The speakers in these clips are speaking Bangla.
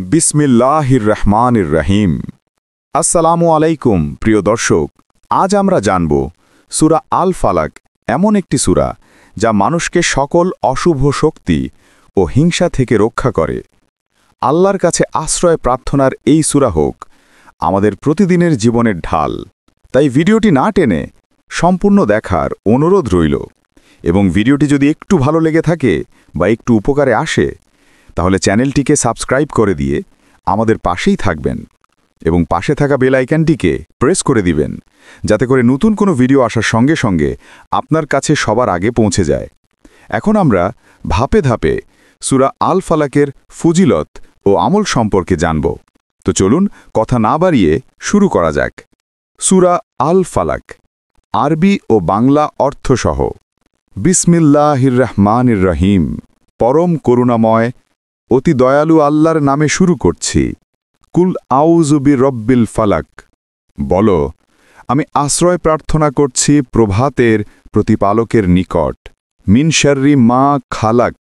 বিসমিল্লাহির রহমানির রহিম। আসসালামু আলাইকুম প্রিয় দর্শক, আজ আমরা জানব সূরা আল ফালাক, এমন একটি সূরা যা মানুষকে সকল অশুভ শক্তি ও হিংসা থেকে রক্ষা করে। আল্লাহর কাছে আশ্রয় প্রার্থনার এই সূরা হোক আমাদের প্রতিদিনের জীবনের ঢাল। তাই ভিডিওটি না টেনে সম্পূর্ণ দেখার অনুরোধ রইল, এবং ভিডিওটি যদি একটু ভালো লেগে থাকে বা একটু উপকারে আসে তাহলে চ্যানেলটিকে সাবস্ক্রাইব করে দিয়ে আমাদের পাশেই থাকবেন এবং পাশে থাকা বেল আইকনটিকে প্রেস করে দিবেন, যাতে করে নতুন কোনো ভিডিও আসার সঙ্গে সঙ্গে আপনার কাছে সবার আগে পৌঁছে যায়। এখন আমরা ধাপে ধাপে সূরা আল ফালাকের ফজিলত ও আমল সম্পর্কে জানব। তো চলুন কথা না বাড়িয়ে শুরু করা যাক। সূরা আল ফালাক, আরবি ও বাংলা অর্থসহ। বিসমিল্লাহির রহমানির রহিম। পরম করুণাময় অতি দয়ালু আল্লাহর নামে শুরু করছি। কুল আউযু বিরব্বিল ফালাক। বলো, আমি আশ্রয় প্রার্থনা করছি প্রভাতের প্রতিপালকের নিকট। মিন শাররি মা খালাক,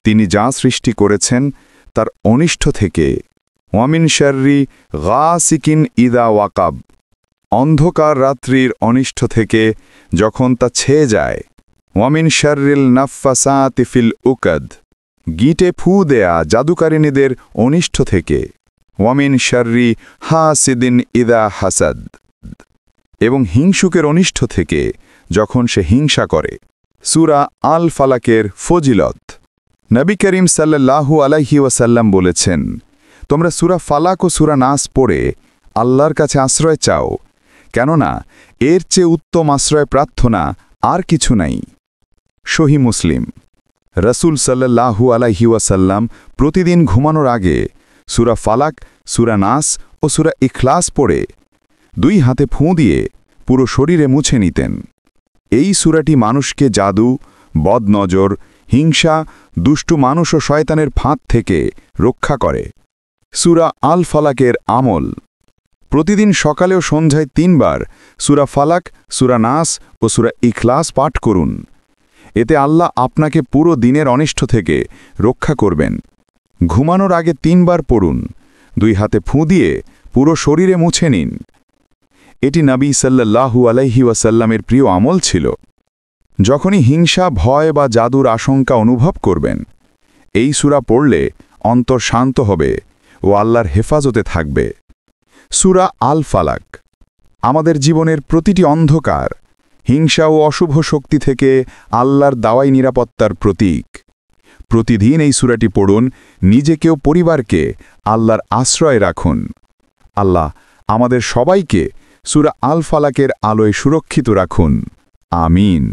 তিনি যা সৃষ্টি করেছেন তার অনিষ্ট থেকে। ওয়ামিন শাররি গাসিকিন ইদা ওয়াকাব, অন্ধকার রাত্রির অনিষ্ট থেকে যখন তা ছেয়ে যায়। ওয়ামিন শাররিল নাফফাসাতি ফিল উকদ, গিটে ফু দেয়া জাদুকারিনীদের অনিষ্ট থেকে। ওয়ামিন শাররি হাসিদিন ইদা হাসাদ, এবং হিংসুকের অনিষ্ট থেকে যখন সে হিংসা করে। সূরা আল ফালাকের ফজিলত। নবী করিম সাল্লাল্লাহু আলাইহি ওয়াসাল্লাম বলেছেন, তোমরা সূরা ফালাক ও সূরা নাস পড়ে আল্লাহর কাছে আশ্রয় চাও, কেননা এর চেয়ে উত্তম আশ্রয় প্রার্থনা আর কিছু নাই। সহি মুসলিম। রাসূল সাল্লাল্লাহু আলাইহি ওয়াসাল্লাম প্রতিদিন ঘুমানোর আগে সূরা ফালাক, সূরা নাস ও সূরা ইখলাস পড়ে 2 হাতে ফুঁ দিয়ে পুরো শরীরে মুছে নিতেন। এই সূরাটি মানুষকে জাদু, বদনজর, হিংসা, দুষ্টু মানুষ ও শয়তানের ফাঁদ থেকে রক্ষা করে। সূরা আল ফালাকের আমল। প্রতিদিন সকালে ও সন্ধ্যায় 3 বার সূরা ফালাক, সূরা নাস ও সূরা ইখলাস পাঠ করুন। এতে আল্লাহ আপনাকে পুরো দিনের অনিষ্ট থেকে রক্ষা করবেন। ঘুমানোর আগে 3 বার পড়ুন। 2 হাতে ফুঁ দিয়ে পুরো শরীরে মুছে নিন। এটি নবী সাল্লাল্লাহু আলাইহি ওয়াসাল্লামের প্রিয় আমল ছিল। যখনই হিংসা, ভয় বা জাদুর আশঙ্কা অনুভব করবেন, এই সূরা পড়লে অন্তর শান্ত হবে ও আল্লাহর হেফাজতে থাকবে। সূরা আল ফালাক আমাদের জীবনের প্রতিটি অন্ধকার, হিংসা ও অশুভ শক্তি থেকে আল্লাহর দাওয়াই নিরাপত্তার প্রতীক। প্রতিদিন এই সূরাটি পড়ুন, নিজেকে ও পরিবারকে আল্লাহর আশ্রয় রাখুন। আল্লাহ আমাদের সবাইকে সূরা আল ফালাকের আলোয় সুরক্ষিত রাখুন। আমিন।